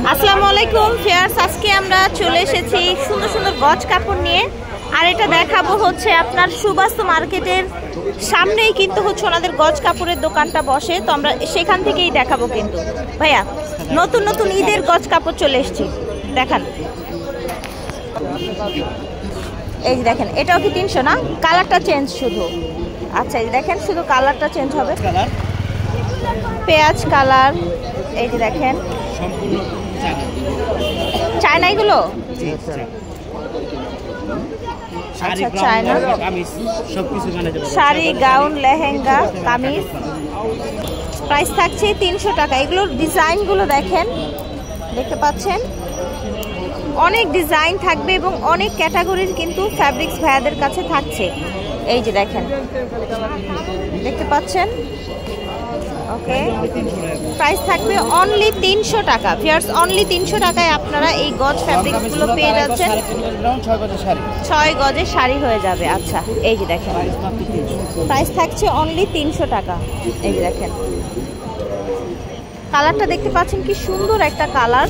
আসসালামু আলাইকুম ফিয়ার্স, আজকে আমরা চলে এসেছি সুন্দর সুন্দর গজ কাপড় নিয়ে। আর এটা দেখাবো হচ্ছে আপনার সুবাস্তু মার্কেটের সামনেই কিন্তু হচ্ছে ওনাদের গজ কাপড়ের দোকানটা বসে, তো আমরা সেখান থেকেই দেখাবো। কিন্তু ভাইয়া নতুন নতুন ঈদের গজ কাপড় চলে এসেছি, দেখান। এই যে দেখেন, এটাও কি 300 না? কালারটা চেঞ্জ শুধু। আচ্ছা এই দেখেন, শুধু কালারটা চেঞ্জ হবে, পেঁয়াজ কালার। এই যে দেখেন চায়না, এগুলো আচ্ছা China sari, gown, lehenga, kameez. Price থাকছে 300 টাকা। এগুলোর ডিজাইনগুলো দেখেন, দেখতে পাচ্ছেন অনেক ডিজাইন থাকবে এবং অনেক ক্যাটাগরির কিন্তু ফ্যাব্রিক্স ভাইয়াদের কাছে থাকছে। এই যে দেখেন, দেখতে পাচ্ছেন। ওকে, প্রাইস থাকবে অনলি 300 টাকা। ফিয়ার্স, অনলি 300 টাকায় আপনারা এই গজ ফ্যাব্রিক্সগুলো পেয়ে যাচ্ছেন। 6 গজের শাড়ি হয়ে যাবে। আচ্ছা এই যে দেখেন, প্রাইস থাকছে অনলি 300 টাকা। এই যে দেখেন, কালারটা দেখতে পাচ্ছেন কি সুন্দর একটা কালার।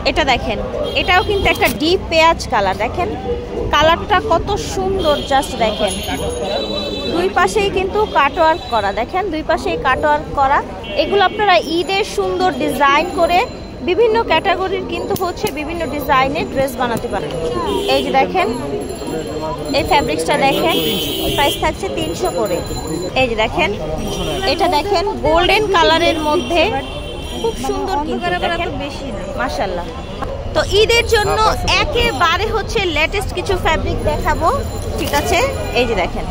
এটা দেখেন, এটাও কিন্তু একটা ডিপ পেঁয়াজ কালার। দেখেন কালারটা কত সুন্দর, জাস্ট দেখেন। দুই পাশেই কিন্তু কাটওয়ার্ক করা, দেখেন দুই পাশেই কাটওয়ার্ক করা। এগুলো আপনারা ঈদের সুন্দর ডিজাইন করে বিভিন্ন ক্যাটাগরির কিন্তু হচ্ছে বিভিন্ন ডিজাইনের ড্রেস বানাতে পারেন। এই যে দেখেন, এই ফ্যাব্রিক্সটা দেখেন, প্রাইস থাকছে 300 করে। এই যে দেখেন, এটা দেখেন গোল্ডেন কালারের মধ্যে খুব সুন্দর, কিন্তু দেখেন বেশি না, মাশাআল্লাহ। তো ঈদের জন্য একেবারে হচ্ছে লেটেস্ট কিছু ফ্যাব্রিক দেখাবো, ঠিক আছে? এই যে দেখেন,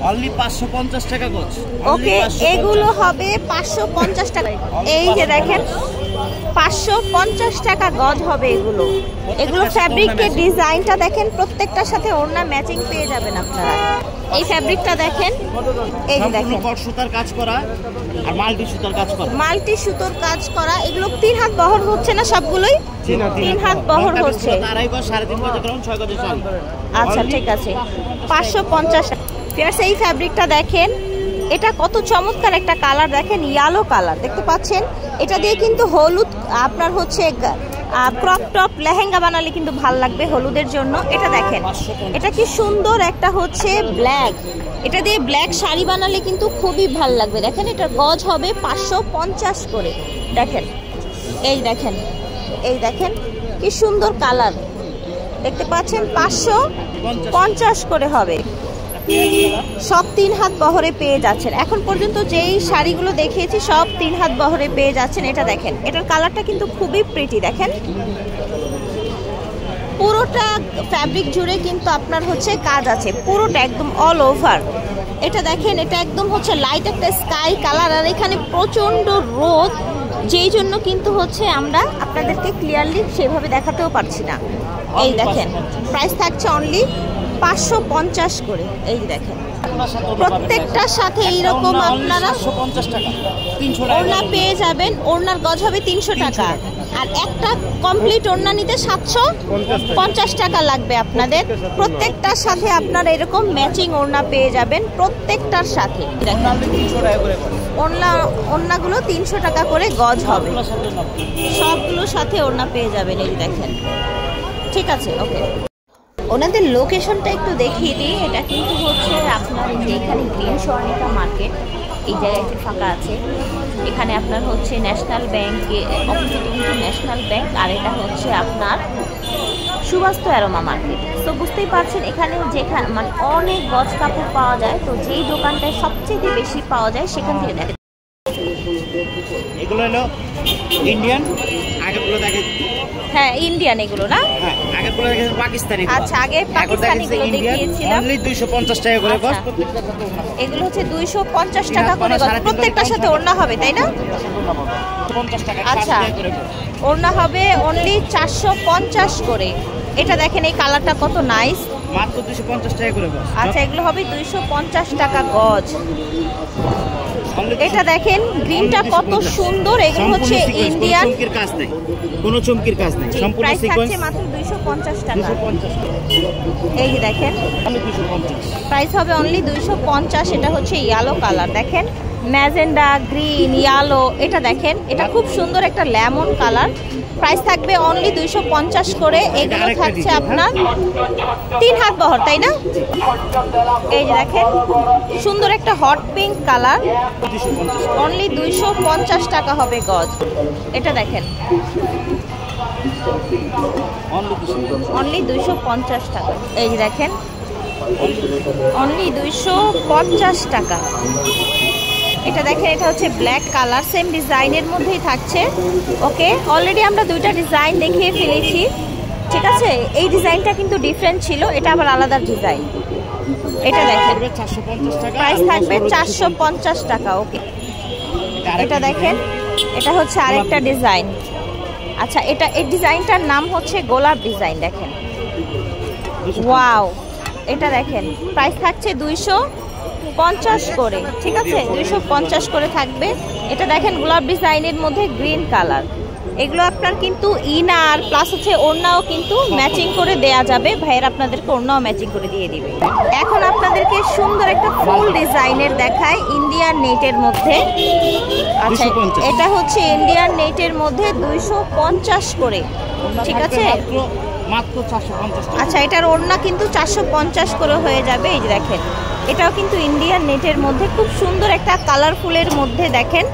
অনলি 550 টাকা গজ। ওকে, এগুলো হবে 550 টাকা। এই যে দেখেন 550 টাকা গজ হবে এগুলো। এগুলো ফ্যাব্রিকের ডিজাইনটা দেখেন, প্রত্যেকটার সাথে ওড়না ম্যাচিং পেয়ে যাবেন আপনারা। এই ফ্যাব্রিকটা দেখেন, এই যে দেখেন সুতার কাজ করা আর মাল্টি সুতার কাজ করা, মাল্টি সুতোর কাজ করা। এগুলো 3 হাত বহর হচ্ছে না সবগুলোই? 3 হাত বহর হচ্ছে। 2.5 গজ, 3.5 গজ গ্রাউন্ড, 6 গজের শাড়ি। আচ্ছা ঠিক আছে, 550 টাকা। ফিয়ার্স, এই ফ্যাব্রিকটা দেখেন, এটা কত চমৎকার একটা কালার। দেখেন ইয়েলো কালার, দেখতে পাচ্ছেন। এটা দিয়ে কিন্তু হলুদ আপনার হচ্ছে ক্রপ টপ লেহেঙ্গা বানালে কিন্তু ভাল লাগবে হলুদের জন্য। এটা দেখেন, এটা কি সুন্দর একটা হচ্ছে ব্ল্যাক, এটা দিয়ে ব্ল্যাক শাড়ি বানালে কিন্তু খুবই ভাল লাগবে। দেখেন এটার গজ হবে 550 করে। দেখেন, এই দেখেন, এই দেখেন কি সুন্দর কালার, দেখতে পাচ্ছেন। 550 করে হবে। সব 3 হাত বহরে পেয়ে যাচ্ছেন। এখন পর্যন্ত যেই শাড়িগুলো দেখিয়েছি সব 3 হাত বহরে পেয়ে যাচ্ছেন। এটা দেখেন, এটার কালারটা কিন্তু খুবই প্রিটি। দেখেন পুরোটা ফ্যাব্রিক জুড়ে কিন্তু আপনার হচ্ছে কাজ আছে, পুরোটা একদম অল ওভার। এটা দেখেন, এটা একদম হচ্ছে লাইট একটা স্কাই কালার। আর এখানে প্রচন্ড রোদ, যেই জন্য কিন্তু হচ্ছে আমরা আপনাদেরকে ক্লিয়ারলি সেভাবে দেখাতেও পারছি না। এই দেখেন, প্রাইস থাকছে অনলি 550 করে। এই দেখেন, প্রত্যেকটার সাথে এইরকম আপনারা 750 টাকা, 300 টাকা ওড়না পেয়ে যাবেন। ওড়নার গজ হবে 300 টাকা। আর একটা কমপ্লিট ওড়না নিতে 750 টাকা লাগবে আপনাদের। প্রত্যেকটার সাথে আপনারা এরকম ম্যাচিং ওড়না পেয়ে যাবেন, প্রত্যেকটার সাথে। ওড়নাগুলো 300 টাকা করে গজ হবে, সবগুলোর সাথে ওড়না পেয়ে যাবেন। এই দেখেন, ঠিক আছে। ওকে, ওনাদের লোকেশনটা একটু দেখিয়ে দিই। এটা কিন্তু হচ্ছে আপনার যেখানে গ্রিন স্বর্ণিকা মার্কেট, এই জায়গাটি ফাঁকা আছে। এখানে আপনার হচ্ছে ন্যাশনাল ব্যাংকে অপোজিটে কিন্তু ন্যাশনাল ব্যাংক, আর এটা হচ্ছে আপনার সুবাস্তু অ্যারোমা মার্কেট। তো বুঝতেই পারছেন এখানে যেখানে মানে অনেক গজ কাপড় পাওয়া যায়। তো যেই দোকানটায় সবচেয়ে বেশি পাওয়া যায় সেখান থেকে দেখেন। এগুলো হলো ইন্ডিয়ান, আগেগুলো দেখেন। হ্যাঁ ইন্ডিয়ান এগুলো না? হ্যাঁ, আগেগুলো দেখেন পাকিস্তানি। আচ্ছা, আগে পাকিস্তানিগুলো দেখিয়েছিলাম। অনলি 250 টাকা করে গজ। এগুলো হচ্ছে 250 টাকা করে গজ, প্রত্যেকটার সাথে ওড়না হবে, তাই না? 50 টাকা। আচ্ছা, ওড়না হবে অনলি 450 করে। এটা দেখেন, এই কালারটা কত নাইস, মাত্র 250 টাকা করে গজ। আচ্ছা, এগুলো হবে 250 টাকা গজ। এটা দেখেন গ্রিনটা কত সুন্দর। এগুলো হচ্ছে ইন্ডিয়ান, চমকির কাজ নেই, কোনো চমকির কাজ নেই, সম্পূর্ণ সিকোয়েন্স। মাত্র 250 টাকা। এই যে দেখেন, প্রাইস হবে অনলি 250। এটা হচ্ছে ইয়েলো কালার, দেখেন ম্যাজেন্ডা, গ্রিন, ইয়েলো। এটা দেখেন, এটা খুব সুন্দর একটা লেমন কালার। প্রাইস থাকবে অনলি 250 করে। এগুলো থাকছে আপনার 3 হাত বহর, তাই না? এই যে দেখেন সুন্দর একটা হট পিঙ্ক কালার, অনলি 250 টাকা হবে গজ। এটা দেখেন অনলি 250 টাকা। এই যে দেখেন অনলি 250 টাকা। এটা দেখেন, এটা হচ্ছে ব্ল্যাক কালার, সেম ডিজাইনের মধ্যেই থাকছে। ওকে, অলরেডি আমরা দুইটা ডিজাইন দেখিয়ে ফেলেছি, ঠিক আছে? এই ডিজাইনটা কিন্তু ডিফারেন্ট ছিল, এটা আবার আলাদা ডিজাইন। এটা দেখেন প্রাইস থাকবে 450 টাকা। ওকে, এটা দেখেন, এটা হচ্ছে আরেকটা ডিজাইন। আচ্ছা, এটা এই ডিজাইনটার নাম হচ্ছে গোলাপ ডিজাইন। দেখেন, ওয়াও, এটা দেখেন প্রাইস থাকছে 250 করে, ঠিক আছে? 250 করে থাকবে। এটা দেখেন গোলাপ ডিজাইনের মধ্যে গ্রিন কালার। এগুলো আপনার কিন্তু ইনার প্লাস হচ্ছে ওড়নাও কিন্তু ম্যাচিং করে দেয়া যাবে। ভাইয়ের আপনাদেরকে ওড়নাও ম্যাচিং করে দিয়ে দিবে। এখন আপনাদেরকে সুন্দর একটা ফুল ডিজাইনের দেখায় ইন্ডিয়ান নেটের মধ্যে। আচ্ছা, এটা হচ্ছে ইন্ডিয়ান নেটের মধ্যে 250 করে, ঠিক আছে? মাত্র 450 টাকা। আচ্ছা, এটার ওড়না কিন্তু 450 করে হয়ে যাবে। এই যে দেখেন, এটাও কিন্তু ইন্ডিয়ান নেটের মধ্যে খুব সুন্দর একটা কালারফুলের মধ্যে। দেখেন,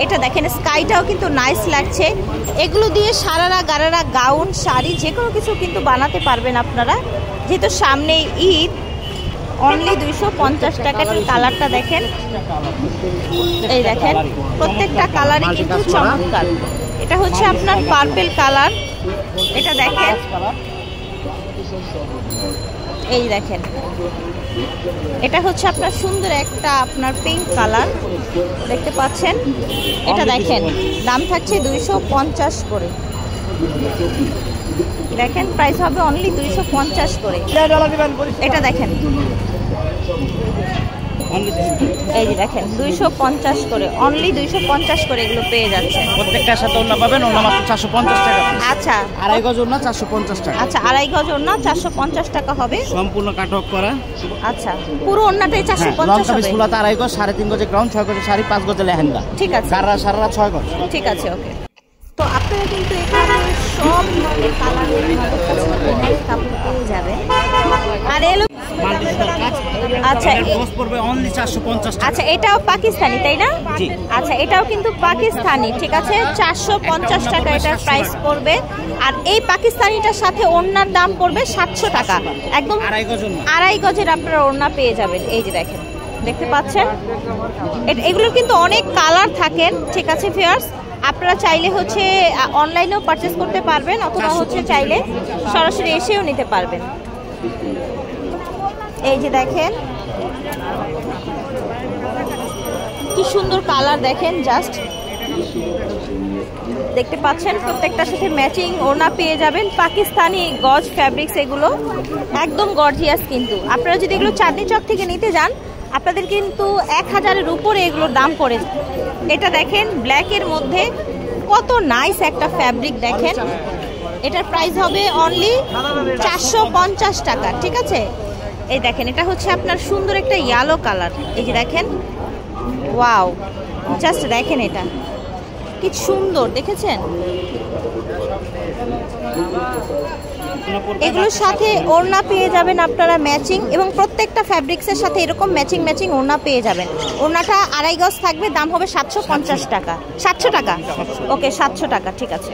এটা দেখেন স্কাইটাও কিন্তু নাইস লাগছে। এগুলো দিয়ে সারারা গারারা গাউন, শাড়ি যে কোনো কিছু কিন্তু বানাতে পারবেন আপনারা, যেহেতু সামনেই ঈদ। অনলি 250 টাকা। কালারটা দেখেন, এই দেখেন প্রত্যেকটা কালারই কিন্তু চমৎকার। এটা হচ্ছে আপনার পার্পল কালার। এটা দেখেন, এই দেখেন এটা হচ্ছে আপনার সুন্দর একটা আপনার পিঙ্ক কালার, দেখতে পাচ্ছেন? এটা দেখেন দাম থাকছে 250 করে। দেখেন প্রাইস হবে অনলি 250 করে। এটা দেখেন, এই যে দেখেন 250 করে, অনলি 250 করে এগুলো পেয়ে যাচ্ছে। প্রত্যেকটার সাথে ওড়না পাবেন, ওড়না মাত্র 450 টাকা। আচ্ছা, আড়াই গজ ওড়না 450 টাকা। আচ্ছা, আড়াই গজ ওড়না 450 টাকা হবে, সম্পূর্ণ কাটওয়ার্ক করা। আচ্ছা, পুরো ওড়নাটাই 450 হবে। ফুলাতে আড়াই গজ, 3.5 গজে গ্রাউন্ড, 6 গজে শাড়ি, 5 গজে লেহেঙ্গা। ঠিক আছে, সারা 6 গজ। ঠিক আছে, ওকে। তো আপনারা কিন্তু এখানে সব ধরনের কালারের আমাদের কাছে কাপড় পেয়ে যাবেন। আর এলো আচ্ছা, পড়বে অনলি 450 টাকা। আচ্ছা, এটাও পাকিস্তানি, তাই না? জি। আচ্ছা, এটাও কিন্তু পাকিস্তানি, ঠিক আছে? 450 টাকা এটার প্রাইস পড়বে। আর এই পাকিস্তানিটার সাথে ওড়নার দাম পড়বে 700 টাকা। একদম আড়াই গজের আপনারা ওড়না পেয়ে যাবেন। এই যে দেখেন, দেখতে পাচ্ছেন? এগুলো কিন্তু অনেক কালার থাকেন, ঠিক আছে ভিউয়ার্স? আপনারা চাইলে হচ্ছে অনলাইনেও পারচেস করতে পারবেন, অথবা হচ্ছে চাইলে সরাসরি এসেও নিতে পারবেন। এই যে দেখেন কি সুন্দর কালার, দেখেন জাস্ট দেখতে পাচ্ছেন? প্রত্যেকটার সাথে ম্যাচিং ওড়না পেয়ে যাবেন। পাকিস্তানি গজ ফ্যাব্রিক্স, এগুলো একদম গর্জিয়াস। কিন্তু আপনারা যদি এগুলো চাঁদনি চক থেকে নিতে যান, আপনাদের কিন্তু 1000-এর উপরে এগুলোর দাম পড়ে। এটা দেখেন ব্ল্যাকের মধ্যে কত নাইস একটা ফ্যাব্রিক। দেখেন এটার প্রাইস হবে অনলি 450 টাকা, ঠিক আছে? এই দেখেন, এটা হচ্ছে আপনার সুন্দর একটা ইয়েলো কালার। এই যে দেখেন, ওয়াও, জাস্ট দেখেন এটা কি সুন্দর, দেখেছেন? এগুলোর সাথে ওড়না পেয়ে যাবেন আপনারা ম্যাচিং, এবং প্রত্যেকটা ফ্যাব্রিক্সের সাথে এরকম ম্যাচিং ওড়না পেয়ে যাবেন। ওড়নাটা আড়াই গজ থাকবে, দাম হবে 750 টাকা। 700 টাকা, ওকে, 700 টাকা, ঠিক আছে।